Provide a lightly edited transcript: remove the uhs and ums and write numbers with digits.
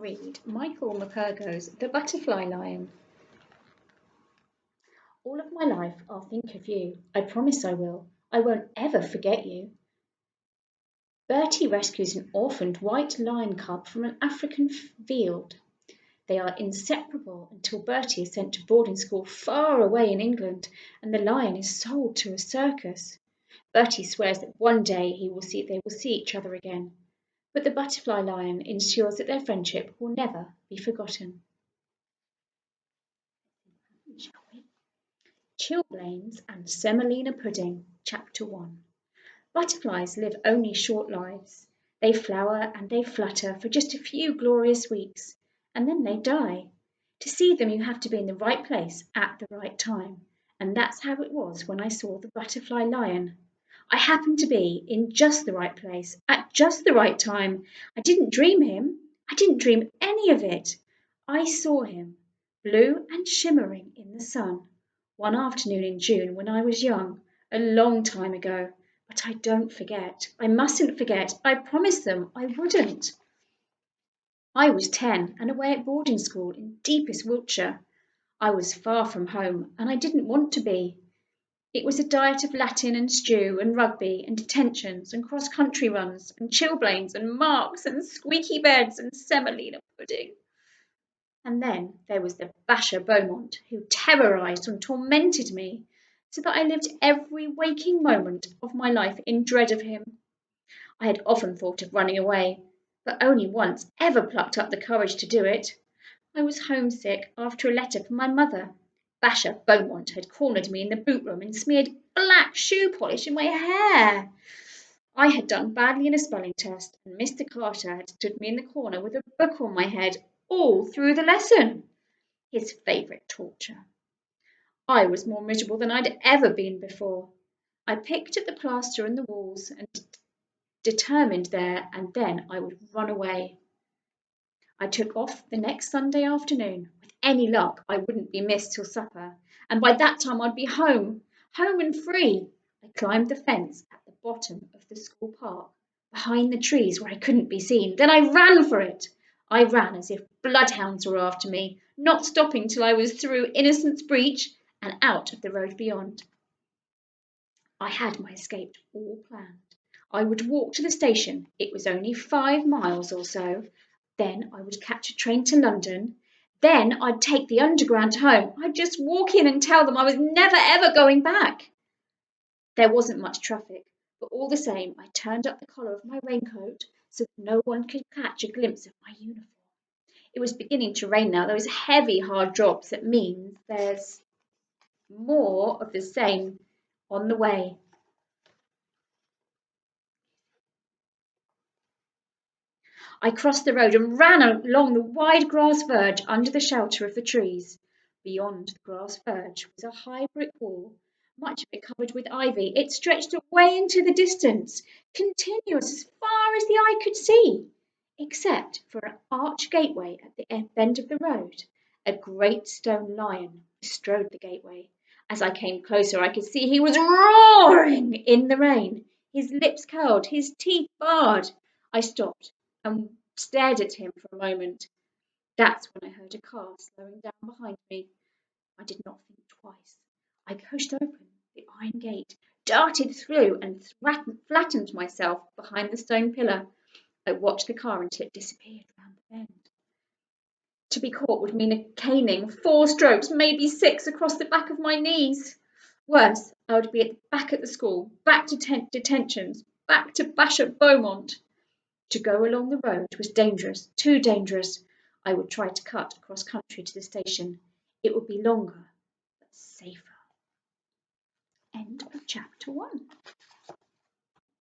read Michael McCurgo's The Butterfly Lion. All of my life I'll think of you. I promise I will. I won't ever forget you. Bertie rescues an orphaned white lion cub from an African field. They are inseparable until Bertie is sent to boarding school far away in England and the lion is sold to a circus. Bertie swears that one day they will see each other again. But the butterfly lion ensures that their friendship will never be forgotten. Chilblains and Semolina Pudding, Chapter 1. Butterflies live only short lives. They flower and they flutter for just a few glorious weeks, and then they die. To see them you have to be in the right place at the right time, and that's how it was when I saw the butterfly lion. I happened to be in just the right place at just the right time. I didn't dream him. I didn't dream any of it. I saw him, blue and shimmering in the sun, one afternoon in June when I was young, a long time ago. But I don't forget. I mustn't forget. I promised them I wouldn't. I was 10 and away at boarding school in deepest Wiltshire. I was far from home and I didn't want to be. It was a diet of Latin and stew and rugby and detentions and cross-country runs and chilblains and marks and squeaky beds and semolina pudding. And then there was the Basher Beaumont, who terrorised and tormented me, so that I lived every waking moment of my life in dread of him. I had often thought of running away, but only once ever plucked up the courage to do it. I was homesick after a letter from my mother. Basher Beaumont had cornered me in the boot room and smeared black shoe polish in my hair. I had done badly in a spelling test, and Mr. Carter had stood me in the corner with a book on my head all through the lesson. His favourite torture. I was more miserable than I'd ever been before. I picked at the plaster and the walls and determined there and then I would run away. I took off the next Sunday afternoon. With any luck, I wouldn't be missed till supper, and by that time I'd be home and free. I climbed the fence at the bottom of the school park, behind the trees where I couldn't be seen. Then I ran for it. I ran as if bloodhounds were after me, not stopping till I was through Innocents Breach and out of the road beyond. I had my escape all planned. I would walk to the station. It was only 5 miles or so. Then I would catch a train to London. Then I'd take the underground home. I'd just walk in and tell them I was never ever going back. There wasn't much traffic, but all the same I turned up the collar of my raincoat so that no one could catch a glimpse of my uniform. It was beginning to rain now, those heavy, hard drops that means there's more of the same on the way. I crossed the road and ran along the wide grass verge under the shelter of the trees. Beyond the grass verge was a high brick wall, much of it covered with ivy. It stretched away into the distance, continuous as far as the eye could see, except for an arched gateway at the bend of the road. A great stone lion bestrode the gateway. As I came closer, I could see he was roaring in the rain, his lips curled, his teeth bared. I stopped and stared at him for a moment. That's when I heard a car slowing down behind me. I did not think twice. I pushed open the iron gate, darted through, and flattened myself behind the stone pillar. I watched the car until it disappeared round the bend. To be caught would mean a caning, 4 strokes, maybe 6, across the back of my knees. Worse, I would be back at the school, back to detentions, back to Basher Beaumont. To go along the road was dangerous, too dangerous. I would try to cut across country to the station. It would be longer, but safer. End of chapter 1.